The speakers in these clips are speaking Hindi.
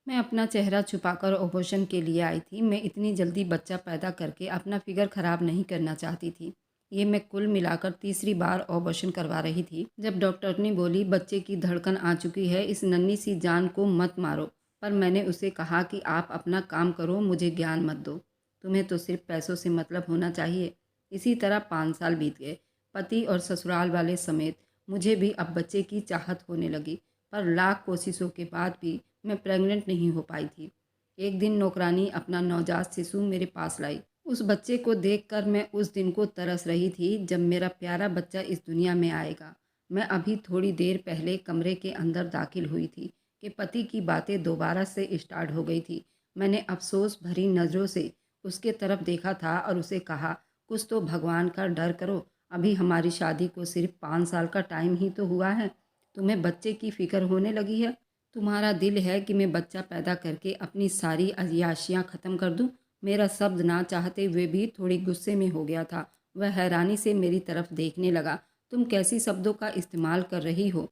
मैं अपना चेहरा छुपाकर अबॉर्शन के लिए आई थी। मैं इतनी जल्दी बच्चा पैदा करके अपना फिगर ख़राब नहीं करना चाहती थी। ये मैं कुल मिलाकर तीसरी बार अबॉर्शन करवा रही थी जब डॉक्टरनी बोली बच्चे की धड़कन आ चुकी है, इस नन्ही सी जान को मत मारो। पर मैंने उसे कहा कि आप अपना काम करो, मुझे ज्ञान मत दो। तुम्हें तो सिर्फ पैसों से मतलब होना चाहिए। इसी तरह 5 साल बीत गए। पति और ससुराल वाले समेत मुझे भी अब बच्चे की चाहत होने लगी। पर लाख कोशिशों के बाद भी मैं प्रेग्नेंट नहीं हो पाई थी। एक दिन नौकरानी अपना नवजात शिशु मेरे पास लाई। उस बच्चे को देखकर मैं उस दिन को तरस रही थी जब मेरा प्यारा बच्चा इस दुनिया में आएगा। मैं अभी थोड़ी देर पहले कमरे के अंदर दाखिल हुई थी कि पति की बातें दोबारा से स्टार्ट हो गई थी। मैंने अफसोस भरी नज़रों से उसके तरफ देखा था और उसे कहा, कुछ तो भगवान का डर करो। अभी हमारी शादी को सिर्फ 5 साल का टाइम ही तो हुआ है। तुम्हें बच्चे की फिक्र होने लगी है। तुम्हारा दिल है कि मैं बच्चा पैदा करके अपनी सारी अय्याशियाँ ख़त्म कर दूँ। मेरा शब्द ना चाहते हुए भी थोड़ी गुस्से में हो गया था। वह हैरानी से मेरी तरफ देखने लगा। तुम कैसी शब्दों का इस्तेमाल कर रही हो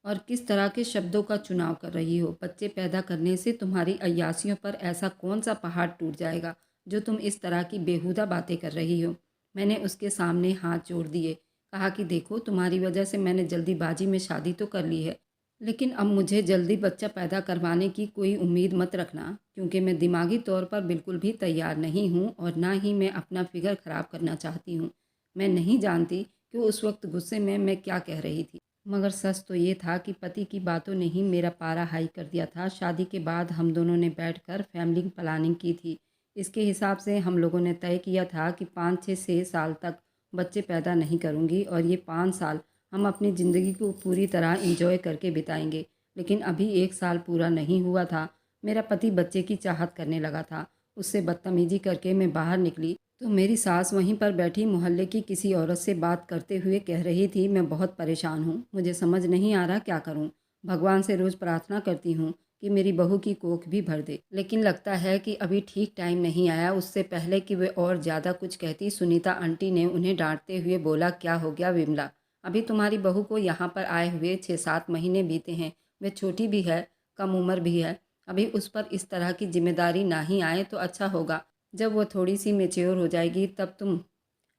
और किस तरह के शब्दों का चुनाव कर रही हो? बच्चे पैदा करने से तुम्हारी अय्यासियों पर ऐसा कौन सा पहाड़ टूट जाएगा जो तुम इस तरह की बेहुदा बातें कर रही हो? मैंने उसके सामने हाथ जोड़ दिए। कहा कि देखो, तुम्हारी वजह से मैंने जल्दीबाजी में शादी तो कर ली है, लेकिन अब मुझे जल्दी बच्चा पैदा करवाने की कोई उम्मीद मत रखना, क्योंकि मैं दिमागी तौर पर बिल्कुल भी तैयार नहीं हूँ और ना ही मैं अपना फिगर ख़राब करना चाहती हूँ। मैं नहीं जानती कि उस वक्त गुस्से में मैं क्या कह रही थी, मगर सच तो ये था कि पति की बातों ने ही मेरा पारा हाई कर दिया था। शादी के बाद हम दोनों ने बैठकर फैमिली प्लानिंग की थी। इसके हिसाब से हम लोगों ने तय किया था कि 5 से 6 साल तक बच्चे पैदा नहीं करूँगी और ये 5 साल हम अपनी ज़िंदगी को पूरी तरह एंजॉय करके बिताएंगे। लेकिन अभी 1 साल पूरा नहीं हुआ था। मेरा पति बच्चे की चाहत करने लगा था। उससे बदतमीजी करके मैं बाहर निकली तो मेरी सास वहीं पर बैठी मोहल्ले की किसी औरत से बात करते हुए कह रही थी, मैं बहुत परेशान हूँ, मुझे समझ नहीं आ रहा क्या करूँ। भगवान से रोज़ प्रार्थना करती हूँ कि मेरी बहू की कोख भी भर दे, लेकिन लगता है कि अभी ठीक टाइम नहीं आया। उससे पहले कि वे और ज़्यादा कुछ कहती, सुनीता आंटी ने उन्हें डांटते हुए बोला, क्या हो गया विमला? अभी तुम्हारी बहू को यहाँ पर आए हुए 6-7 महीने बीते हैं। वह छोटी भी है, कम उम्र भी है। अभी उस पर इस तरह की जिम्मेदारी ना ही आए तो अच्छा होगा। जब वो थोड़ी सी मेच्योर हो जाएगी तब तुम।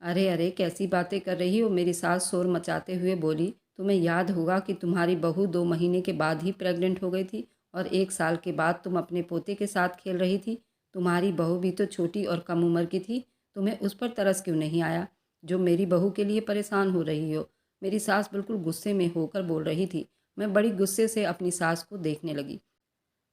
अरे अरे, कैसी बातें कर रही हो? मेरी सास शोर मचाते हुए बोली, तुम्हें याद होगा कि तुम्हारी बहू 2 महीने के बाद ही प्रेग्नेंट हो गई थी और 1 साल के बाद तुम अपने पोते के साथ खेल रही थी। तुम्हारी बहू भी तो छोटी और कम उम्र की थी। तुम्हें उस पर तरस क्यों नहीं आया जो मेरी बहू के लिए परेशान हो रही हो? मेरी सास बिल्कुल गुस्से में होकर बोल रही थी। मैं बड़ी गुस्से से अपनी सास को देखने लगी।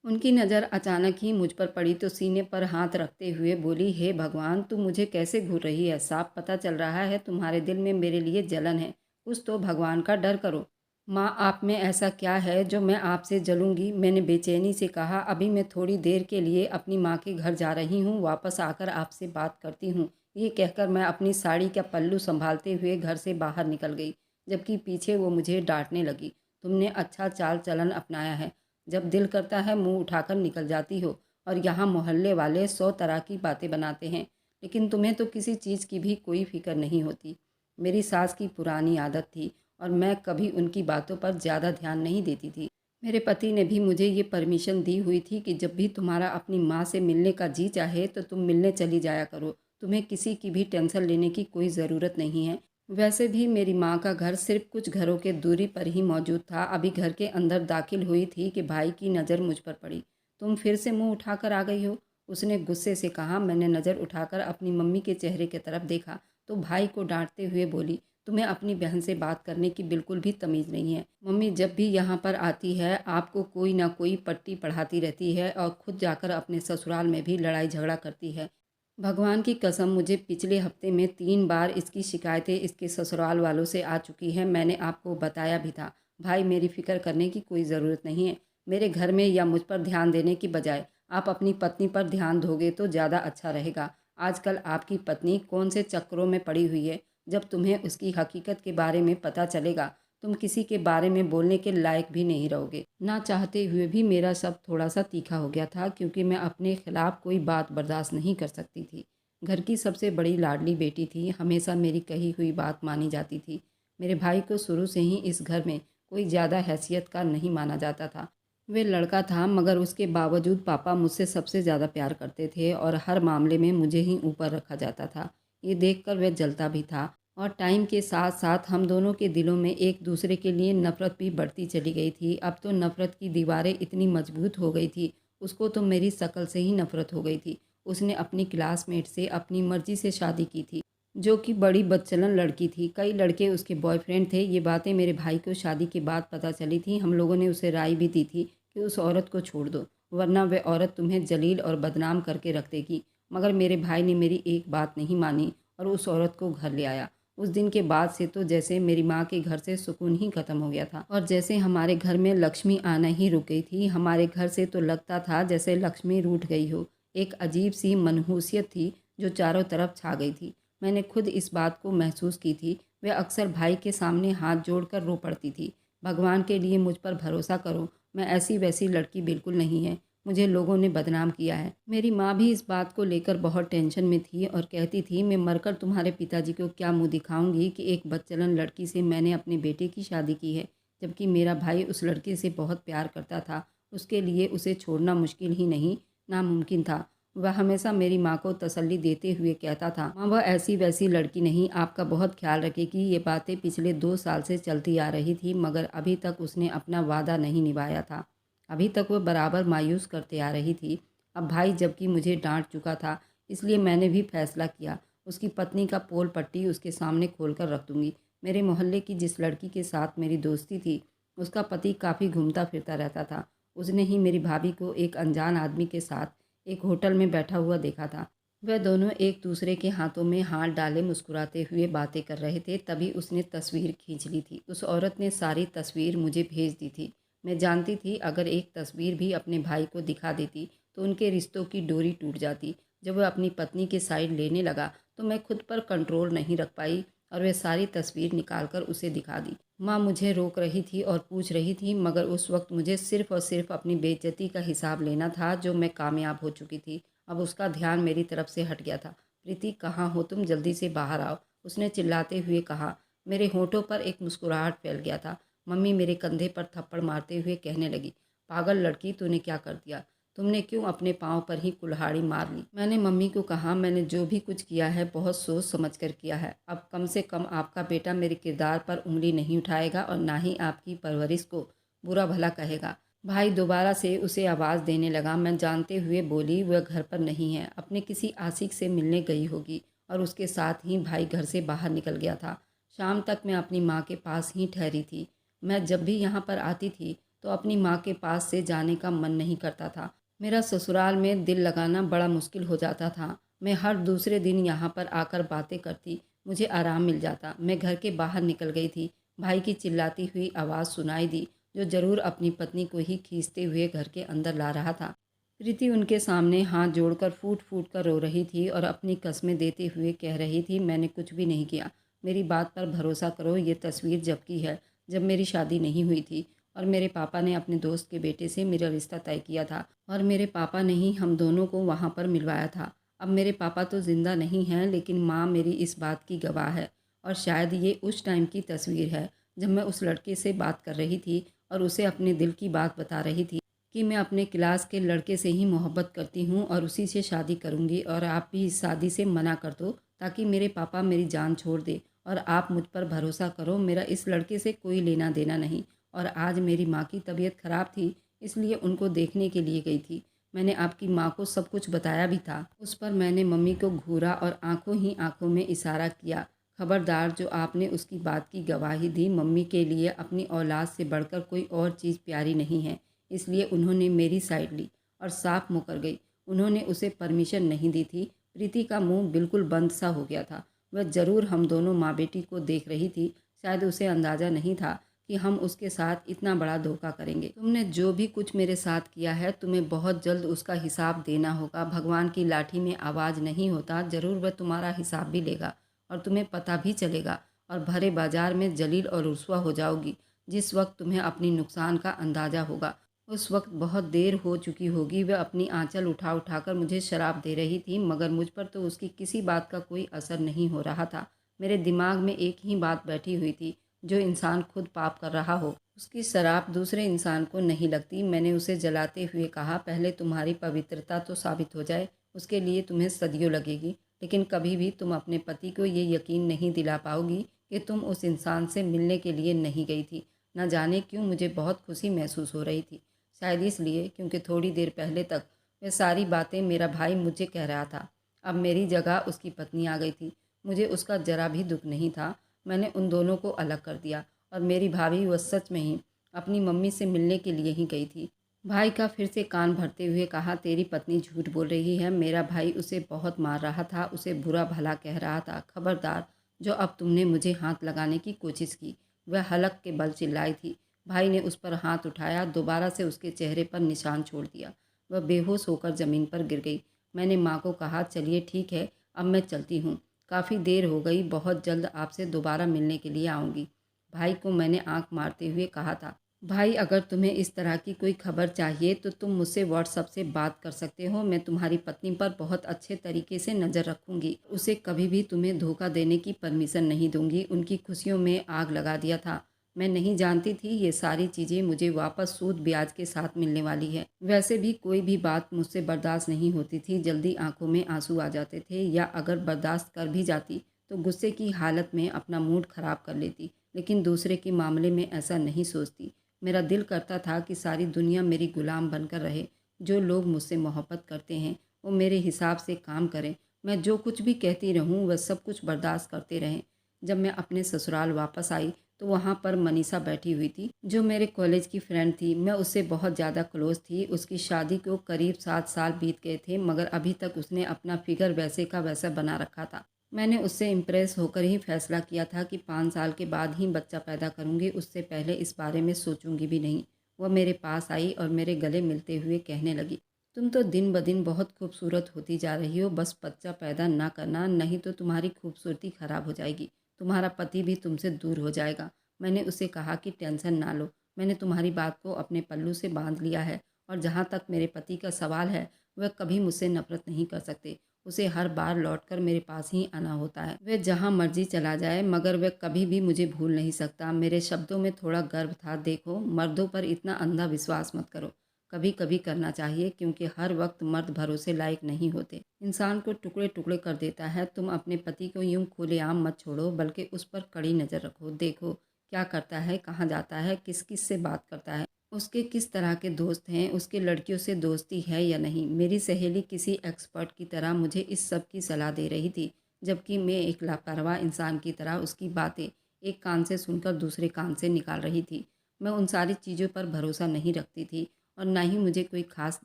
उनकी नज़र अचानक ही मुझ पर पड़ी तो सीने पर हाथ रखते हुए बोली, हे भगवान, तू मुझे कैसे घूर रही है? साफ पता चल रहा है तुम्हारे दिल में मेरे लिए जलन है। कुछ तो भगवान का डर करो। माँ, आप में ऐसा क्या है जो मैं आपसे जलूंगी? मैंने बेचैनी से कहा, अभी मैं थोड़ी देर के लिए अपनी माँ के घर जा रही हूँ, वापस आकर आपसे बात करती हूँ। ये कहकर मैं अपनी साड़ी का पल्लू संभालते हुए घर से बाहर निकल गई, जबकि पीछे वो मुझे डांटने लगी, तुमने अच्छा चाल चलन अपनाया है। जब दिल करता है मुंह उठाकर निकल जाती हो और यहाँ मोहल्ले वाले 100 तरह की बातें बनाते हैं, लेकिन तुम्हें तो किसी चीज़ की भी कोई फिक्र नहीं होती। मेरी सास की पुरानी आदत थी और मैं कभी उनकी बातों पर ज़्यादा ध्यान नहीं देती थी। मेरे पति ने भी मुझे ये परमिशन दी हुई थी कि जब भी तुम्हारा अपनी माँ से मिलने का जी चाहे तो तुम मिलने चली जाया करो। तुम्हें किसी की भी टेंशन लेने की कोई ज़रूरत नहीं है। वैसे भी मेरी माँ का घर सिर्फ कुछ घरों के दूरी पर ही मौजूद था। अभी घर के अंदर दाखिल हुई थी कि भाई की नज़र मुझ पर पड़ी। तुम फिर से मुंह उठाकर आ गई हो, उसने गुस्से से कहा। मैंने नज़र उठाकर अपनी मम्मी के चेहरे की तरफ देखा तो भाई को डांटते हुए बोली, तुम्हें अपनी बहन से बात करने की बिल्कुल भी तमीज़ नहीं है। मम्मी जब भी यहाँ पर आती है आपको कोई ना कोई पट्टी पढ़ाती रहती है और खुद जाकर अपने ससुराल में भी लड़ाई झगड़ा करती है। भगवान की कसम, मुझे पिछले हफ्ते में 3 बार इसकी शिकायतें इसके ससुराल वालों से आ चुकी हैं। मैंने आपको बताया भी था। भाई, मेरी फ़िक्र करने की कोई ज़रूरत नहीं है। मेरे घर में या मुझ पर ध्यान देने की बजाय आप अपनी पत्नी पर ध्यान दोगे तो ज़्यादा अच्छा रहेगा। आजकल आपकी पत्नी कौन से चक्करों में पड़ी हुई है। जब तुम्हें उसकी हकीकत के बारे में पता चलेगा तुम किसी के बारे में बोलने के लायक भी नहीं रहोगे। ना चाहते हुए भी मेरा शब्द थोड़ा सा तीखा हो गया था, क्योंकि मैं अपने खिलाफ कोई बात बर्दाश्त नहीं कर सकती थी। घर की सबसे बड़ी लाडली बेटी थी, हमेशा मेरी कही हुई बात मानी जाती थी। मेरे भाई को शुरू से ही इस घर में कोई ज़्यादा हैसियत का नहीं माना जाता था। वे लड़का था मगर उसके बावजूद पापा मुझसे सबसे ज़्यादा प्यार करते थे और हर मामले में मुझे ही ऊपर रखा जाता था। ये देखकर वह जलता भी था और टाइम के साथ साथ हम दोनों के दिलों में एक दूसरे के लिए नफ़रत भी बढ़ती चली गई थी। अब तो नफ़रत की दीवारें इतनी मजबूत हो गई थी, उसको तो मेरी शक्ल से ही नफ़रत हो गई थी। उसने अपनी क्लासमेट से अपनी मर्ज़ी से शादी की थी, जो कि बड़ी बदचलन लड़की थी। कई लड़के उसके बॉयफ्रेंड थे। ये बातें मेरे भाई को शादी के बाद पता चली थी। हम लोगों ने उसे राय भी दी थी कि उस औरत को छोड़ दो, वरना वह औरत तुम्हें जलील और बदनाम करके रख देगी। मगर मेरे भाई ने मेरी एक बात नहीं मानी और उस औरत को घर ले आया। उस दिन के बाद से तो जैसे मेरी माँ के घर से सुकून ही खत्म हो गया था और जैसे हमारे घर में लक्ष्मी आना ही रुक गई थी। हमारे घर से तो लगता था जैसे लक्ष्मी रूठ गई हो। एक अजीब सी मनहूसियत थी जो चारों तरफ छा गई थी। मैंने खुद इस बात को महसूस की थी। वह अक्सर भाई के सामने हाथ जोड़कर रो पड़ती थी, भगवान के लिए मुझ पर भरोसा करो, मैं ऐसी वैसी लड़की बिल्कुल नहीं है, मुझे लोगों ने बदनाम किया है। मेरी माँ भी इस बात को लेकर बहुत टेंशन में थी और कहती थी मैं मरकर तुम्हारे पिताजी को क्या मुंह दिखाऊंगी कि एक बदचलन लड़की से मैंने अपने बेटे की शादी की है, जबकि मेरा भाई उस लड़के से बहुत प्यार करता था। उसके लिए उसे छोड़ना मुश्किल ही नहीं, नामुमकिन था। वह हमेशा मेरी माँ को तसल्ली देते हुए कहता था, माँ वह ऐसी वैसी लड़की नहीं, आपका बहुत ख्याल रखेगी। ये बातें पिछले 2 साल से चलती आ रही थी मगर अभी तक उसने अपना वादा नहीं निभाया था। अभी तक वह बराबर मायूस करते आ रही थी। अब भाई जबकि मुझे डांट चुका था, इसलिए मैंने भी फैसला किया उसकी पत्नी का पोल पट्टी उसके सामने खोल कर रख दूंगी। मेरे मोहल्ले की जिस लड़की के साथ मेरी दोस्ती थी, उसका पति काफ़ी घूमता फिरता रहता था। उसने ही मेरी भाभी को एक अनजान आदमी के साथ एक होटल में बैठा हुआ देखा था। वह दोनों एक दूसरे के हाथों में हाथ डाले मुस्कुराते हुए बातें कर रहे थे। तभी उसने तस्वीर खींच ली थी। उस औरत ने सारी तस्वीर मुझे भेज दी थी। मैं जानती थी अगर एक तस्वीर भी अपने भाई को दिखा देती तो उनके रिश्तों की डोरी टूट जाती। जब वह अपनी पत्नी की साइड लेने लगा तो मैं खुद पर कंट्रोल नहीं रख पाई और वह सारी तस्वीर निकाल कर उसे दिखा दी। माँ मुझे रोक रही थी और पूछ रही थी मगर उस वक्त मुझे सिर्फ़ और सिर्फ अपनी बेइज्जती का हिसाब लेना था जो मैं कामयाब हो चुकी थी। अब उसका ध्यान मेरी तरफ से हट गया था। प्रीति कहाँ हो तुम, जल्दी से बाहर आओ, उसने चिल्लाते हुए कहा। मेरे होठों पर एक मुस्कुराहट फैल गया था। मम्मी मेरे कंधे पर थप्पड़ मारते हुए कहने लगी, पागल लड़की तूने क्या कर दिया, तुमने क्यों अपने पाँव पर ही कुल्हाड़ी मार ली। मैंने मम्मी को कहा मैंने जो भी कुछ किया है बहुत सोच समझ कर किया है। अब कम से कम आपका बेटा मेरे किरदार पर उंगली नहीं उठाएगा और ना ही आपकी परवरिश को बुरा भला कहेगा। भाई दोबारा से उसे आवाज़ देने लगा। मैं जानते हुए बोली वह घर पर नहीं है, अपने किसी आशिक से मिलने गई होगी और उसके साथ ही भाई घर से बाहर निकल गया था। शाम तक मैं अपनी माँ के पास ही ठहरी थी। मैं जब भी यहाँ पर आती थी तो अपनी माँ के पास से जाने का मन नहीं करता था। मेरा ससुराल में दिल लगाना बड़ा मुश्किल हो जाता था। मैं हर दूसरे दिन यहाँ पर आकर बातें करती, मुझे आराम मिल जाता। मैं घर के बाहर निकल गई थी। भाई की चिल्लाती हुई आवाज़ सुनाई दी, जो ज़रूर अपनी पत्नी को ही खींचते हुए घर के अंदर ला रहा था। प्रीति उनके सामने हाथ जोड़कर फूट फूट कर रो रही थी और अपनी कस्में देते हुए कह रही थी, मैंने कुछ भी नहीं किया, मेरी बात पर भरोसा करो। ये तस्वीर जब की है जब मेरी शादी नहीं हुई थी और मेरे पापा ने अपने दोस्त के बेटे से मेरा रिश्ता तय किया था और मेरे पापा ने ही हम दोनों को वहाँ पर मिलवाया था। अब मेरे पापा तो ज़िंदा नहीं हैं लेकिन माँ मेरी इस बात की गवाह है और शायद ये उस टाइम की तस्वीर है जब मैं उस लड़के से बात कर रही थी और उसे अपने दिल की बात बता रही थी कि मैं अपने क्लास के लड़के से ही मोहब्बत करती हूँ और उसी से शादी करूँगी और आप भी इस शादी से मना कर दो ताकि मेरे पापा मेरी जान छोड़ दे और आप मुझ पर भरोसा करो, मेरा इस लड़के से कोई लेना देना नहीं। और आज मेरी माँ की तबीयत खराब थी इसलिए उनको देखने के लिए गई थी। मैंने आपकी माँ को सब कुछ बताया भी था। उस पर मैंने मम्मी को घूरा और आंखों ही आंखों में इशारा किया, खबरदार जो आपने उसकी बात की गवाही दी, मम्मी के लिए अपनी औलाद से बढ़कर कोई और चीज़ प्यारी नहीं है। इसलिए उन्होंने मेरी साइड ली और साफ मुकर गई। उन्होंने उसे परमिशन नहीं दी थी। प्रीति का मुंह बिल्कुल बंद सा हो गया था। वह ज़रूर हम दोनों माँ बेटी को देख रही थी। शायद उसे अंदाज़ा नहीं था कि हम उसके साथ इतना बड़ा धोखा करेंगे। तुमने जो भी कुछ मेरे साथ किया है तुम्हें बहुत जल्द उसका हिसाब देना होगा। भगवान की लाठी में आवाज़ नहीं होता, ज़रूर वह तुम्हारा हिसाब भी लेगा और तुम्हें पता भी चलेगा और भरे बाजार में जलील और रुस्वा हो जाओगी। जिस वक्त तुम्हें अपनी नुकसान का अंदाज़ा होगा उस वक्त बहुत देर हो चुकी होगी। वह अपनी आंचल उठा उठाकर मुझे शराब दे रही थी मगर मुझ पर तो उसकी किसी बात का कोई असर नहीं हो रहा था। मेरे दिमाग में एक ही बात बैठी हुई थी, जो इंसान खुद पाप कर रहा हो उसकी शराब दूसरे इंसान को नहीं लगती। मैंने उसे जलाते हुए कहा, पहले तुम्हारी पवित्रता तो साबित हो जाए, उसके लिए तुम्हें सदियों लगेगी, लेकिन कभी भी तुम अपने पति को ये यकीन नहीं दिला पाओगी कि तुम उस इंसान से मिलने के लिए नहीं गई थी। न जाने क्यों मुझे बहुत खुशी महसूस हो रही थी। शायद इसलिए क्योंकि थोड़ी देर पहले तक वे सारी बातें मेरा भाई मुझे कह रहा था। अब मेरी जगह उसकी पत्नी आ गई थी। मुझे उसका जरा भी दुख नहीं था। मैंने उन दोनों को अलग कर दिया और मेरी भाभी वह सच में ही अपनी मम्मी से मिलने के लिए ही गई थी। भाई का फिर से कान भरते हुए कहा, तेरी पत्नी झूठ बोल रही है। मेरा भाई उसे बहुत मार रहा था, उसे बुरा भला कह रहा था। खबरदार, जो अब तुमने मुझे हाथ लगाने की कोशिश की। वह हलक के बल चिल्लाई थी। भाई ने उस पर हाथ उठाया, दोबारा से उसके चेहरे पर निशान छोड़ दिया। वह बेहोश होकर ज़मीन पर गिर गई। मैंने माँ को कहा, चलिए ठीक है, अब मैं चलती हूँ। काफ़ी देर हो गई, बहुत जल्द आपसे दोबारा मिलने के लिए आऊँगी। भाई को मैंने आंख मारते हुए कहा था, भाई अगर तुम्हें इस तरह की कोई खबर चाहिए तो तुम मुझसे व्हाट्सएप से बात कर सकते हो। मैं तुम्हारी पत्नी पर बहुत अच्छे तरीके से नज़र रखूँगी। उसे कभी भी तुम्हें धोखा देने की परमिशन नहीं दूँगी। उनकी खुशियों में आग लगा दिया था। मैं नहीं जानती थी ये सारी चीज़ें मुझे वापस सूद ब्याज के साथ मिलने वाली है। वैसे भी कोई भी बात मुझसे बर्दाश्त नहीं होती थी। जल्दी आंखों में आंसू आ जाते थे, या अगर बर्दाश्त कर भी जाती तो गुस्से की हालत में अपना मूड ख़राब कर लेती। लेकिन दूसरे के मामले में ऐसा नहीं सोचती। मेरा दिल करता था कि सारी दुनिया मेरी गुलाम बनकर रहे। जो लोग मुझसे मोहब्बत करते हैं वो मेरे हिसाब से काम करें। मैं जो कुछ भी कहती रहूं वह सब कुछ बर्दाश्त करते रहें। जब मैं अपने ससुराल वापस आई तो वहाँ पर मनीषा बैठी हुई थी, जो मेरे कॉलेज की फ्रेंड थी। मैं उससे बहुत ज़्यादा क्लोज थी। उसकी शादी को करीब 7 साल बीत गए थे, मगर अभी तक उसने अपना फिगर वैसे का वैसा बना रखा था। मैंने उससे इम्प्रेस होकर ही फैसला किया था कि 5 साल के बाद ही बच्चा पैदा करूंगी, उससे पहले इस बारे में सोचूंगी भी नहीं। वह मेरे पास आई और मेरे गले मिलते हुए कहने लगी, तुम तो दिन ब दिन बहुत खूबसूरत होती जा रही हो, बस बच्चा पैदा ना करना, नहीं तो तुम्हारी खूबसूरती खराब हो जाएगी। तुम्हारा पति भी तुमसे दूर हो जाएगा। मैंने उसे कहा कि टेंशन ना लो, मैंने तुम्हारी बात को अपने पल्लू से बांध लिया है। और जहाँ तक मेरे पति का सवाल है, वह कभी मुझसे नफरत नहीं कर सकते। उसे हर बार लौटकर मेरे पास ही आना होता है। वह जहाँ मर्जी चला जाए, मगर वह कभी भी मुझे भूल नहीं सकता। मेरे शब्दों में थोड़ा गर्व था। देखो, मर्दों पर इतना अंधा विश्वास मत करो। कभी कभी करना चाहिए, क्योंकि हर वक्त मर्द भरोसे लायक नहीं होते। इंसान को टुकड़े टुकड़े कर देता है। तुम अपने पति को यूं खुलेआम मत छोड़ो, बल्कि उस पर कड़ी नज़र रखो। देखो क्या करता है, कहाँ जाता है, किस किस से बात करता है, उसके किस तरह के दोस्त हैं, उसके लड़कियों से दोस्ती है या नहीं। मेरी सहेली किसी एक्सपर्ट की तरह मुझे इस सब की सलाह दे रही थी, जबकि मैं एक लापरवाह इंसान की तरह उसकी बातें एक कान से सुनकर दूसरे कान से निकाल रही थी। मैं उन सारी चीज़ों पर भरोसा नहीं रखती थी और ना ही मुझे कोई ख़ास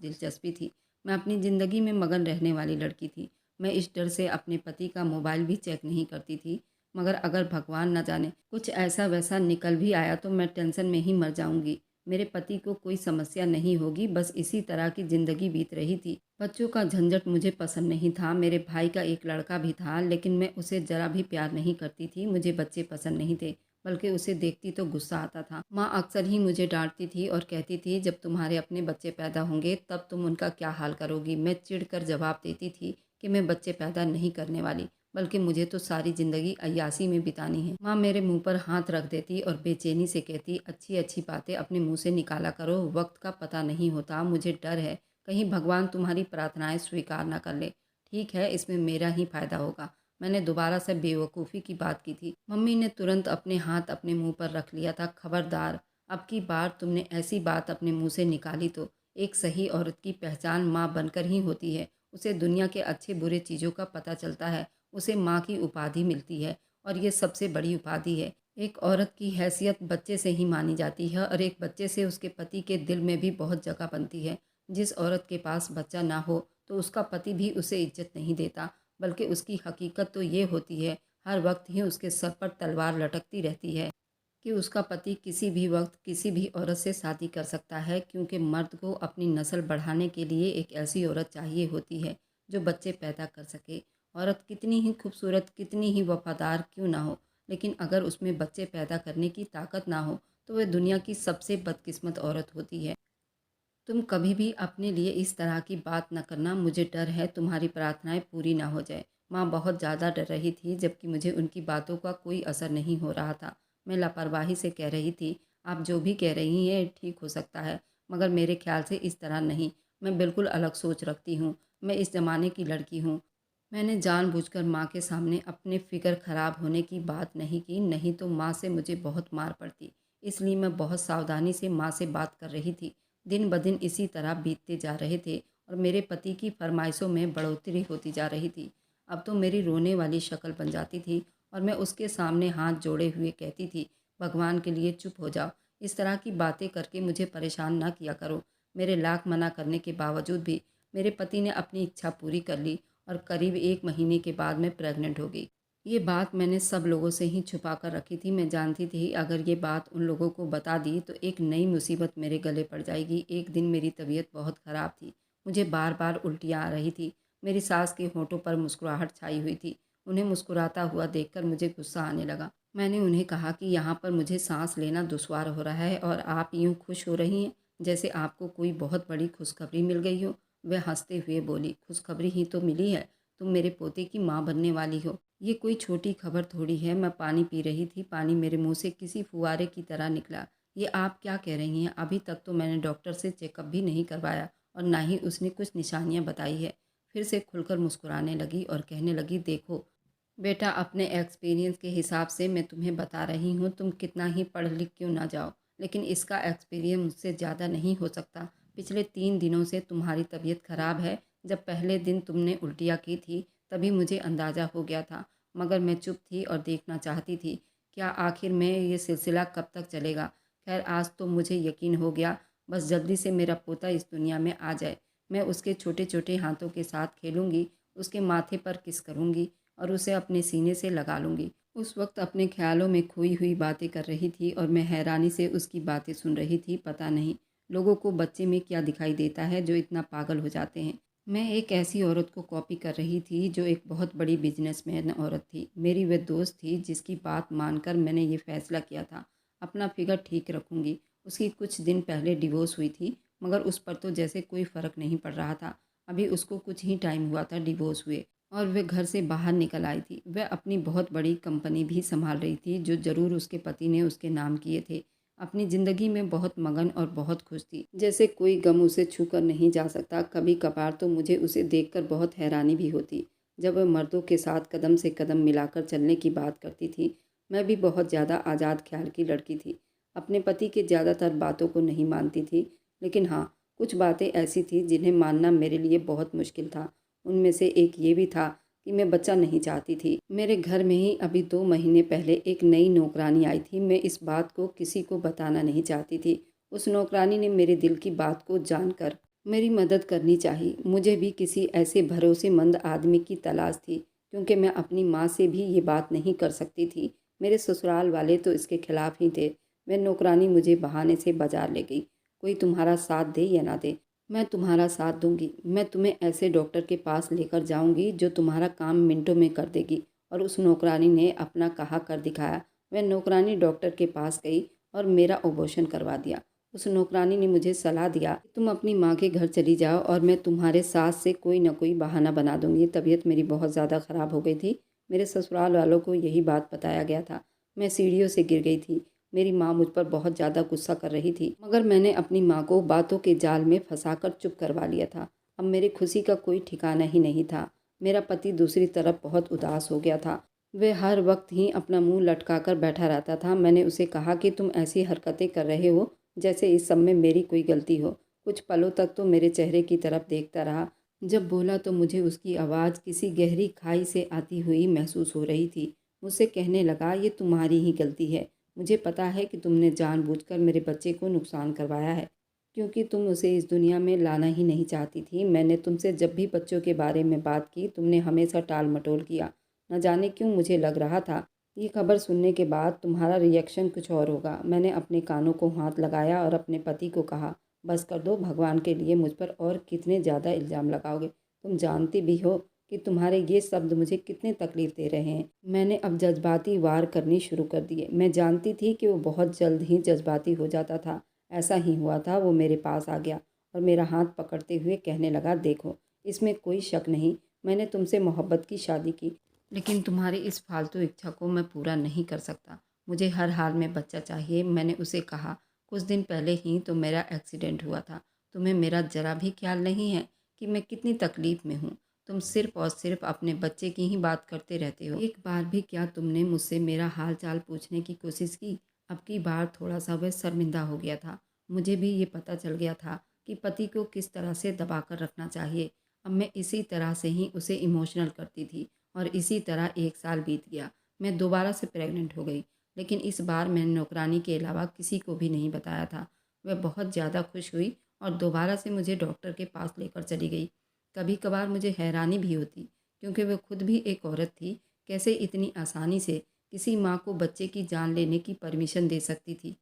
दिलचस्पी थी। मैं अपनी ज़िंदगी में मगन रहने वाली लड़की थी। मैं इस डर से अपने पति का मोबाइल भी चेक नहीं करती थी, मगर अगर भगवान न जाने कुछ ऐसा वैसा निकल भी आया तो मैं टेंशन में ही मर जाऊंगी। मेरे पति को कोई समस्या नहीं होगी, बस इसी तरह की ज़िंदगी बीत रही थी। बच्चों का झंझट मुझे पसंद नहीं था। मेरे भाई का एक लड़का भी था, लेकिन मैं उसे ज़रा भी प्यार नहीं करती थी। मुझे बच्चे पसंद नहीं थे, बल्कि उसे देखती तो गुस्सा आता था। माँ अक्सर ही मुझे डांटती थी और कहती थी, जब तुम्हारे अपने बच्चे पैदा होंगे तब तुम उनका क्या हाल करोगी। मैं चिढ़कर जवाब देती थी कि मैं बच्चे पैदा नहीं करने वाली, बल्कि मुझे तो सारी ज़िंदगी अय्यासी में बितानी है। माँ मेरे मुंह पर हाथ रख देती और बेचैनी से कहती, अच्छी अच्छी बातें अपने मुंह से निकाला करो, वक्त का पता नहीं होता। मुझे डर है कहीं भगवान तुम्हारी प्रार्थनाएं स्वीकार ना कर ले। ठीक है, इसमें मेरा ही फायदा होगा। मैंने दोबारा से बेवकूफ़ी की बात की थी। मम्मी ने तुरंत अपने हाथ अपने मुंह पर रख लिया था। खबरदार, अब की बार तुमने ऐसी बात अपने मुंह से निकाली तो एक सही औरत की पहचान माँ बनकर ही होती है। उसे दुनिया के अच्छे बुरे चीज़ों का पता चलता है। उसे माँ की उपाधि मिलती है, और ये सबसे बड़ी उपाधि है। एक औरत की हैसियत बच्चे से ही मानी जाती है, और एक बच्चे से उसके पति के दिल में भी बहुत जगह बनती है। जिस औरत के पास बच्चा ना हो तो उसका पति भी उसे इज्जत नहीं देता, बल्कि उसकी हकीकत तो ये होती है, हर वक्त ही उसके सर पर तलवार लटकती रहती है कि उसका पति किसी भी वक्त किसी भी औरत से शादी कर सकता है, क्योंकि मर्द को अपनी नस्ल बढ़ाने के लिए एक ऐसी औरत चाहिए होती है जो बच्चे पैदा कर सके। औरत कितनी ही खूबसूरत, कितनी ही वफादार क्यों ना हो, लेकिन अगर उसमें बच्चे पैदा करने की ताकत ना हो तो वह दुनिया की सबसे बदकिस्मत औरत होती है। तुम कभी भी अपने लिए इस तरह की बात न करना। मुझे डर है तुम्हारी प्रार्थनाएं पूरी ना हो जाए। माँ बहुत ज़्यादा डर रही थी, जबकि मुझे उनकी बातों का कोई असर नहीं हो रहा था। मैं लापरवाही से कह रही थी, आप जो भी कह रही हैं ठीक हो सकता है, मगर मेरे ख्याल से इस तरह नहीं। मैं बिल्कुल अलग सोच रखती हूँ। मैं इस ज़माने की लड़की हूँ। मैंने जानबूझकर माँ के सामने अपने फिगर ख़राब होने की बात नहीं की, नहीं तो माँ से मुझे बहुत मार पड़ती। इसलिए मैं बहुत सावधानी से माँ से बात कर रही थी। दिन ब दिन इसी तरह बीतते जा रहे थे और मेरे पति की फरमाइशों में बढ़ोतरी होती जा रही थी। अब तो मेरी रोने वाली शक्ल बन जाती थी और मैं उसके सामने हाथ जोड़े हुए कहती थी, भगवान के लिए चुप हो जाओ। इस तरह की बातें करके मुझे परेशान ना किया करो। मेरे लाख मना करने के बावजूद भी मेरे पति ने अपनी इच्छा पूरी कर ली और करीब 1 महीने के बाद मैं प्रेग्नेंट हो गई। ये बात मैंने सब लोगों से ही छुपा कर रखी थी। मैं जानती थी अगर ये बात उन लोगों को बता दी तो एक नई मुसीबत मेरे गले पड़ जाएगी। एक दिन मेरी तबीयत बहुत ख़राब थी। मुझे बार-बार उल्टियाँ आ रही थी। मेरी सास के होठों पर मुस्कुराहट छाई हुई थी। उन्हें मुस्कुराता हुआ देखकर मुझे गुस्सा आने लगा। मैंने उन्हें कहा कि यहाँ पर मुझे सांस लेना दुश्वार हो रहा है और आप यूँ खुश हो रही हैं जैसे आपको कोई बहुत बड़ी खुशखबरी मिल गई हो। वह हंसते हुए बोली, खुशखबरी ही तो मिली है, तुम मेरे पोते की माँ बनने वाली हो। ये कोई छोटी खबर थोड़ी है। मैं पानी पी रही थी, पानी मेरे मुंह से किसी फुहारे की तरह निकला। ये आप क्या कह रही हैं? अभी तक तो मैंने डॉक्टर से चेकअप भी नहीं करवाया और ना ही उसने कुछ निशानियाँ बताई है। फिर से खुलकर मुस्कुराने लगी और कहने लगी, देखो बेटा, अपने एक्सपीरियंस के हिसाब से मैं तुम्हें बता रही हूँ, तुम कितना ही पढ़ लिख क्यों ना जाओ, लेकिन इसका एक्सपीरियंस मुझसे ज़्यादा नहीं हो सकता। पिछले 3 दिनों से तुम्हारी तबीयत ख़राब है। जब पहले दिन तुमने उल्टियाँ की थी तभी मुझे अंदाज़ा हो गया था, मगर मैं चुप थी और देखना चाहती थी क्या आखिर में ये सिलसिला कब तक चलेगा। खैर आज तो मुझे यकीन हो गया। बस जल्दी से मेरा पोता इस दुनिया में आ जाए। मैं उसके छोटे छोटे हाथों के साथ खेलूँगी, उसके माथे पर किस करूँगी और उसे अपने सीने से लगा लूँगी। उस वक्त अपने ख्यालों में खोई हुई बातें कर रही थी और मैं हैरानी से उसकी बातें सुन रही थी। पता नहीं लोगों को बच्चे में क्या दिखाई देता है जो इतना पागल हो जाते हैं। मैं एक ऐसी औरत को कॉपी कर रही थी जो एक बहुत बड़ी बिजनेसमैन औरत थी। मेरी वह दोस्त थी जिसकी बात मानकर मैंने ये फैसला किया था अपना फिगर ठीक रखूँगी। उसकी कुछ दिन पहले डिवोर्स हुई थी, मगर उस पर तो जैसे कोई फ़र्क नहीं पड़ रहा था। अभी उसको कुछ ही टाइम हुआ था डिवोर्स हुए और वह घर से बाहर निकल आई थी। वह अपनी बहुत बड़ी कंपनी भी संभाल रही थी जो ज़रूर उसके पति ने उसके नाम किए थे। अपनी ज़िंदगी में बहुत मगन और बहुत खुश थी, जैसे कोई गम उसे छू कर नहीं जा सकता। कभी कभार तो मुझे उसे देखकर बहुत हैरानी भी होती जब वह मर्दों के साथ कदम से कदम मिलाकर चलने की बात करती थी। मैं भी बहुत ज़्यादा आज़ाद ख्याल की लड़की थी। अपने पति के ज़्यादातर बातों को नहीं मानती थी, लेकिन हाँ, कुछ बातें ऐसी थी जिन्हें मानना मेरे लिए बहुत मुश्किल था। उनमें से एक ये भी था कि मैं बच्चा नहीं चाहती थी। मेरे घर में ही अभी 2 महीने पहले एक नई नौकरानी आई थी। मैं इस बात को किसी को बताना नहीं चाहती थी। उस नौकरानी ने मेरे दिल की बात को जानकर मेरी मदद करनी चाहिए। मुझे भी किसी ऐसे भरोसेमंद आदमी की तलाश थी, क्योंकि मैं अपनी माँ से भी ये बात नहीं कर सकती थी। मेरे ससुराल वाले तो इसके खिलाफ ही थे। वह नौकरानी मुझे बहाने से बाजार ले गई। कोई तुम्हारा साथ दे या ना दे, मैं तुम्हारा साथ दूंगी। मैं तुम्हें ऐसे डॉक्टर के पास लेकर जाऊंगी जो तुम्हारा काम मिनटों में कर देगी। और उस नौकरानी ने अपना कहा कर दिखाया। वह नौकरानी डॉक्टर के पास गई और मेरा ऑपरेशन करवा दिया। उस नौकरानी ने मुझे सलाह दिया कि तुम अपनी माँ के घर चली जाओ और मैं तुम्हारे सास से कोई ना कोई बहाना बना दूंगी। तबीयत मेरी बहुत ज़्यादा ख़राब हो गई थी। मेरे ससुराल वालों को यही बात बताया गया था। मैं सीढ़ियों से गिर गई थी। मेरी माँ मुझ पर बहुत ज़्यादा गुस्सा कर रही थी, मगर मैंने अपनी माँ को बातों के जाल में फंसाकर चुप करवा लिया था। अब मेरी खुशी का कोई ठिकाना ही नहीं था। मेरा पति दूसरी तरफ बहुत उदास हो गया था। वह हर वक्त ही अपना मुंह लटकाकर बैठा रहता था। मैंने उसे कहा कि तुम ऐसी हरकतें कर रहे हो जैसे इस सब में मेरी कोई गलती हो। कुछ पलों तक तो मेरे चेहरे की तरफ देखता रहा। जब बोला तो मुझे उसकी आवाज़ किसी गहरी खाई से आती हुई महसूस हो रही थी। मुझसे कहने लगा, ये तुम्हारी ही गलती है। मुझे पता है कि तुमने जानबूझकर मेरे बच्चे को नुकसान करवाया है, क्योंकि तुम उसे इस दुनिया में लाना ही नहीं चाहती थी। मैंने तुमसे जब भी बच्चों के बारे में बात की तुमने हमेशा टाल मटोल किया। न जाने क्यों मुझे लग रहा था ये खबर सुनने के बाद तुम्हारा रिएक्शन कुछ और होगा। मैंने अपने कानों को हाथ लगाया और अपने पति को कहा, बस कर दो, भगवान के लिए मुझ पर और कितने ज़्यादा इल्ज़ाम लगाओगे। तुम जानती भी हो कि तुम्हारे ये शब्द मुझे कितनी तकलीफ़ दे रहे हैं। मैंने अब जज्बाती वार करनी शुरू कर दिए। मैं जानती थी कि वो बहुत जल्द ही जज्बाती हो जाता था। ऐसा ही हुआ था। वो मेरे पास आ गया और मेरा हाथ पकड़ते हुए कहने लगा, देखो, इसमें कोई शक नहीं, मैंने तुमसे मोहब्बत की शादी की, लेकिन तुम्हारी इस फालतू इच्छा को मैं पूरा नहीं कर सकता। मुझे हर हाल में बच्चा चाहिए। मैंने उसे कहा, कुछ दिन पहले ही तो मेरा एक्सीडेंट हुआ था। तुम्हें मेरा ज़रा भी ख्याल नहीं है कि मैं कितनी तकलीफ़ में हूँ। तुम सिर्फ़ और सिर्फ़ अपने बच्चे की ही बात करते रहते हो। एक बार भी क्या तुमने मुझसे मेरा हाल-चाल पूछने की कोशिश की? अब की बार थोड़ा-सा वह शर्मिंदा हो गया था। मुझे भी ये पता चल गया था कि पति को किस तरह से दबा कर रखना चाहिए। अब मैं इसी तरह से ही उसे इमोशनल करती थी और इसी तरह 1 साल बीत गया। मैं दोबारा से प्रेग्नेंट हो गई, लेकिन इस बार मैंने नौकरानी के अलावा किसी को भी नहीं बताया था। वह बहुत ज़्यादा खुश हुई और दोबारा से मुझे डॉक्टर के पास लेकर चली गई। कभी कभार मुझे हैरानी भी होती, क्योंकि वह खुद भी एक औरत थी, कैसे इतनी आसानी से किसी माँ को बच्चे की जान लेने की परमिशन दे सकती थी।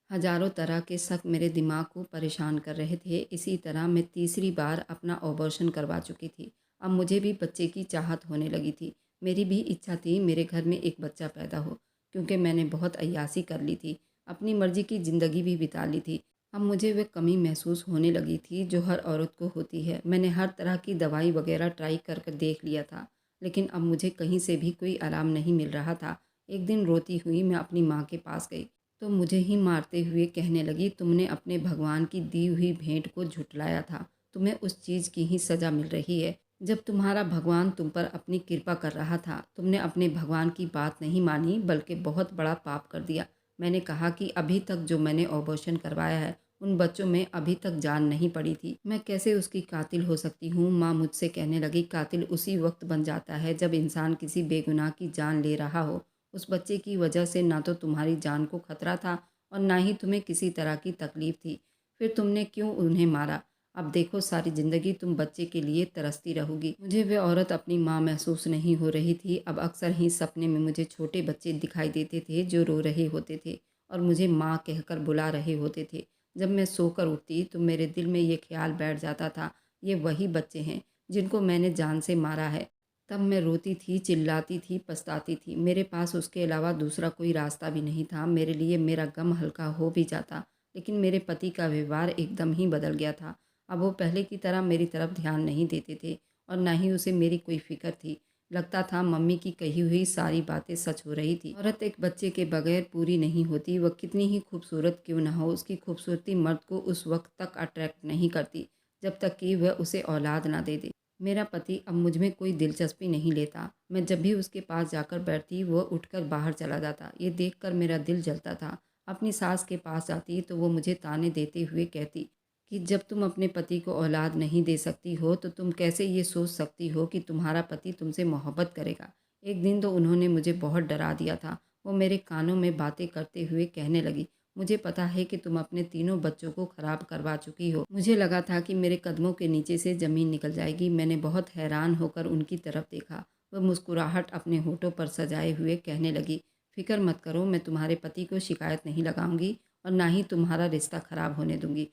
हजारों तरह के शक मेरे दिमाग को परेशान कर रहे थे। इसी तरह मैं तीसरी बार अपना ऑपरेशन करवा चुकी थी। अब मुझे भी बच्चे की चाहत होने लगी थी। मेरी भी इच्छा थी मेरे घर में एक बच्चा पैदा हो, क्योंकि मैंने बहुत अय्यासी कर ली थी, अपनी मर्जी की ज़िंदगी भी बिता ली थी। अब मुझे वह कमी महसूस होने लगी थी जो हर औरत को होती है। मैंने हर तरह की दवाई वगैरह ट्राई कर कर देख लिया था, लेकिन अब मुझे कहीं से भी कोई आराम नहीं मिल रहा था। एक दिन रोती हुई मैं अपनी माँ के पास गई, तो मुझे ही मारते हुए कहने लगी, तुमने अपने भगवान की दी हुई भेंट को झुठलाया था। तुम्हें उस चीज़ की ही सज़ा मिल रही है। जब तुम्हारा भगवान तुम पर अपनी कृपा कर रहा था, तुमने अपने भगवान की बात नहीं मानी, बल्कि बहुत बड़ा पाप कर दिया। मैंने कहा कि अभी तक जो मैंने ऑपरेशन करवाया है, उन बच्चों में अभी तक जान नहीं पड़ी थी। मैं कैसे उसकी कातिल हो सकती हूँ? माँ मुझसे कहने लगी, कातिल उसी वक्त बन जाता है जब इंसान किसी बेगुनाह की जान ले रहा हो। उस बच्चे की वजह से ना तो तुम्हारी जान को खतरा था और ना ही तुम्हें किसी तरह की तकलीफ थी। फिर तुमने क्यों उन्हें मारा? अब देखो, सारी ज़िंदगी तुम बच्चे के लिए तरसती रहोगी। मुझे वह औरत अपनी माँ महसूस नहीं हो रही थी। अब अक्सर ही सपने में मुझे छोटे बच्चे दिखाई देते थे जो रो रहे होते थे और मुझे माँ कहकर बुला रहे होते थे। जब मैं सोकर उठती तो मेरे दिल में ये ख्याल बैठ जाता था, ये वही बच्चे हैं जिनको मैंने जान से मारा है। तब मैं रोती थी, चिल्लाती थी, पछताती थी। मेरे पास उसके अलावा दूसरा कोई रास्ता भी नहीं था। मेरे लिए मेरा गम हल्का हो भी जाता, लेकिन मेरे पति का व्यवहार एकदम ही बदल गया था। अब वो पहले की तरह मेरी तरफ ध्यान नहीं देते थे और ना ही उसे मेरी कोई फ़िक्र थी। लगता था मम्मी की कही हुई सारी बातें सच हो रही थी। औरत एक बच्चे के बगैर पूरी नहीं होती, वह कितनी ही खूबसूरत क्यों ना हो। उसकी खूबसूरती मर्द को उस वक्त तक अट्रैक्ट नहीं करती, जब तक कि वह उसे औलाद ना दे दे। मेरा पति अब मुझ में कोई दिलचस्पी नहीं लेता। मैं जब भी उसके पास जाकर बैठती, वह उठकर बाहर चला जाता। ये देखकर मेरा दिल जलता था। अपनी सास के पास जाती तो वो मुझे ताने देते हुए कहती कि जब तुम अपने पति को औलाद नहीं दे सकती हो, तो तुम कैसे ये सोच सकती हो कि तुम्हारा पति तुमसे मोहब्बत करेगा। एक दिन तो उन्होंने मुझे बहुत डरा दिया था। वो मेरे कानों में बातें करते हुए कहने लगी, मुझे पता है कि तुम अपने तीनों बच्चों को खराब करवा चुकी हो। मुझे लगा था कि मेरे कदमों के नीचे से ज़मीन निकल जाएगी। मैंने बहुत हैरान होकर उनकी तरफ देखा। वह मुस्कुराहट अपने होठों पर सजाए हुए कहने लगी, फ़िक्र मत करो, मैं तुम्हारे पति को शिकायत नहीं लगाऊंगी और ना ही तुम्हारा रिश्ता ख़राब होने दूंगी,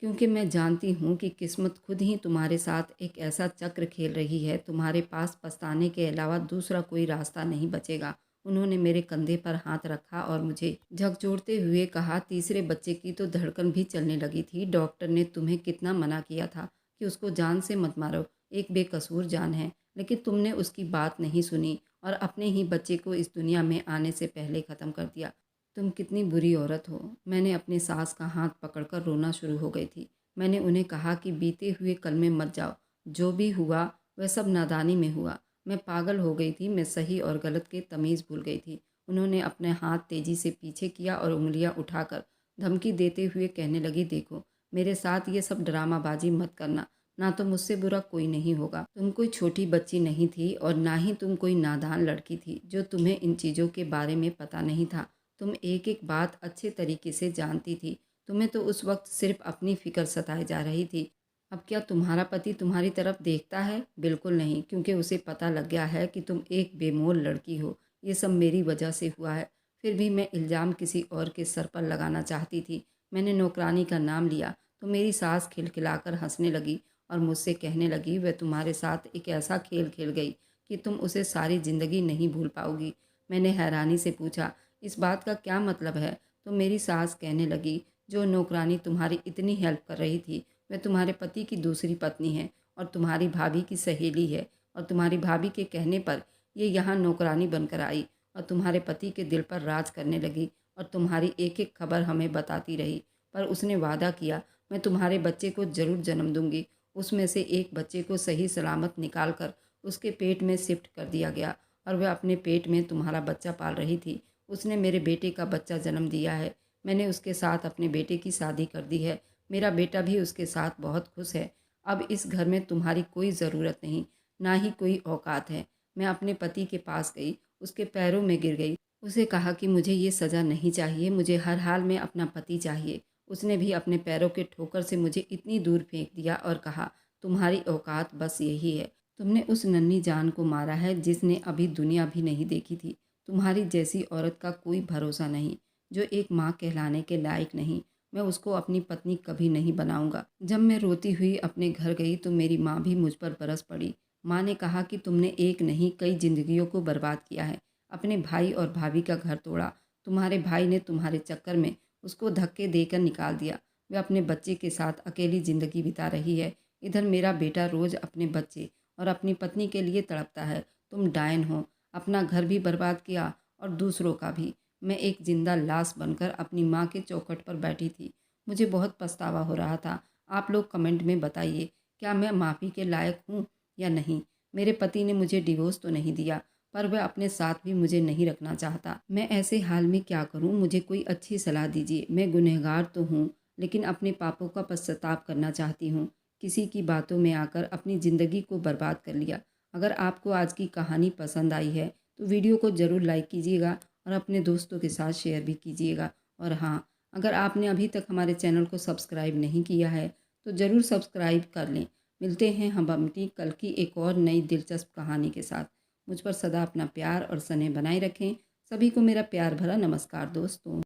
क्योंकि मैं जानती हूँ कि किस्मत खुद ही तुम्हारे साथ एक ऐसा चक्र खेल रही है। तुम्हारे पास पछताने के अलावा दूसरा कोई रास्ता नहीं बचेगा। उन्होंने मेरे कंधे पर हाथ रखा और मुझे झकझोरते हुए कहा, तीसरे बच्चे की तो धड़कन भी चलने लगी थी। डॉक्टर ने तुम्हें कितना मना किया था कि उसको जान से मत मारो, एक बेकसूर जान है, लेकिन तुमने उसकी बात नहीं सुनी और अपने ही बच्चे को इस दुनिया में आने से पहले ख़त्म कर दिया। तुम कितनी बुरी औरत हो। मैंने अपनी सास का हाथ पकड़कर रोना शुरू हो गई थी। मैंने उन्हें कहा कि बीते हुए कल में मत जाओ। जो भी हुआ वह सब नादानी में हुआ। मैं पागल हो गई थी। मैं सही और गलत के तमीज़ भूल गई थी। उन्होंने अपने हाथ तेज़ी से पीछे किया और उंगलियां उठाकर धमकी देते हुए कहने लगी, देखो, मेरे साथ ये सब ड्रामाबाजी मत करना, ना तो मुझसे बुरा कोई नहीं होगा। तुम कोई छोटी बच्ची नहीं थी और ना ही तुम कोई नादान लड़की थी जो तुम्हें इन चीज़ों के बारे में पता नहीं था। तुम एक एक बात अच्छे तरीके से जानती थी। तुम्हें तो उस वक्त सिर्फ अपनी फ़िक्र सताई जा रही थी। अब क्या तुम्हारा पति तुम्हारी तरफ देखता है? बिल्कुल नहीं, क्योंकि उसे पता लग गया है कि तुम एक बेमोल लड़की हो। ये सब मेरी वजह से हुआ है। फिर भी मैं इल्ज़ाम किसी और के सर पर लगाना चाहती थी। मैंने नौकरानी का नाम लिया तो मेरी सास खिलखिलाकर हंसने लगी और मुझसे कहने लगी, वह तुम्हारे साथ एक ऐसा खेल खेल गई कि तुम उसे सारी ज़िंदगी नहीं भूल पाओगी। मैंने हैरानी से पूछा, इस बात का क्या मतलब है? तो मेरी सास कहने लगी, जो नौकरानी तुम्हारी इतनी हेल्प कर रही थी, वह तुम्हारे पति की दूसरी पत्नी है और तुम्हारी भाभी की सहेली है, और तुम्हारी भाभी के कहने पर ये यहाँ नौकरानी बनकर आई और तुम्हारे पति के दिल पर राज करने लगी और तुम्हारी एक एक खबर हमें बताती रही। पर उसने वादा किया, मैं तुम्हारे बच्चे को ज़रूर जन्म दूंगी। उसमें से एक बच्चे को सही सलामत निकाल कर उसके पेट में शिफ्ट कर दिया गया और वह अपने पेट में तुम्हारा बच्चा पाल रही थी। उसने मेरे बेटे का बच्चा जन्म दिया है। मैंने उसके साथ अपने बेटे की शादी कर दी है। मेरा बेटा भी उसके साथ बहुत खुश है। अब इस घर में तुम्हारी कोई ज़रूरत नहीं, ना ही कोई औकात है। मैं अपने पति के पास गई, उसके पैरों में गिर गई। उसे कहा कि मुझे ये सज़ा नहीं चाहिए, मुझे हर हाल में अपना पति चाहिए। उसने भी अपने पैरों के ठोकर से मुझे इतनी दूर फेंक दिया और कहा, तुम्हारी औकात बस यही है। तुमने उस नन्ही जान को मारा है जिसने अभी दुनिया भी नहीं देखी थी। तुम्हारी जैसी औरत का कोई भरोसा नहीं, जो एक माँ कहलाने के लायक नहीं। मैं उसको अपनी पत्नी कभी नहीं बनाऊंगा। जब मैं रोती हुई अपने घर गई तो मेरी माँ भी मुझ पर बरस पड़ी। माँ ने कहा कि तुमने एक नहीं कई जिंदगियों को बर्बाद किया है, अपने भाई और भाभी का घर तोड़ा। तुम्हारे भाई ने तुम्हारे चक्कर में उसको धक्के देकर निकाल दिया। वह अपने बच्चे के साथ अकेली ज़िंदगी बिता रही है। इधर मेरा बेटा रोज़ अपने बच्चे और अपनी पत्नी के लिए तड़पता है। तुम डायन हो, अपना घर भी बर्बाद किया और दूसरों का भी। मैं एक जिंदा लाश बनकर अपनी माँ के चौखट पर बैठी थी। मुझे बहुत पछतावा हो रहा था। आप लोग कमेंट में बताइए, क्या मैं माफ़ी के लायक हूँ या नहीं। मेरे पति ने मुझे डिवोर्स तो नहीं दिया, पर वह अपने साथ भी मुझे नहीं रखना चाहता। मैं ऐसे हाल में क्या करूं? मुझे कोई अच्छी सलाह दीजिए। मैं गुनहगार तो हूं, लेकिन अपने पापों का पश्चाताप करना चाहती हूं। किसी की बातों में आकर अपनी ज़िंदगी को बर्बाद कर लिया। अगर आपको आज की कहानी पसंद आई है तो वीडियो को ज़रूर लाइक कीजिएगा और अपने दोस्तों के साथ शेयर भी कीजिएगा। और हाँ, अगर आपने अभी तक हमारे चैनल को सब्सक्राइब नहीं किया है तो ज़रूर सब्सक्राइब कर लें। मिलते हैं हम अपनी कल की एक और नई दिलचस्प कहानी के साथ। मुझ पर सदा अपना प्यार और स्नेह बनाए रखें। सभी को मेरा प्यार भरा नमस्कार दोस्तों।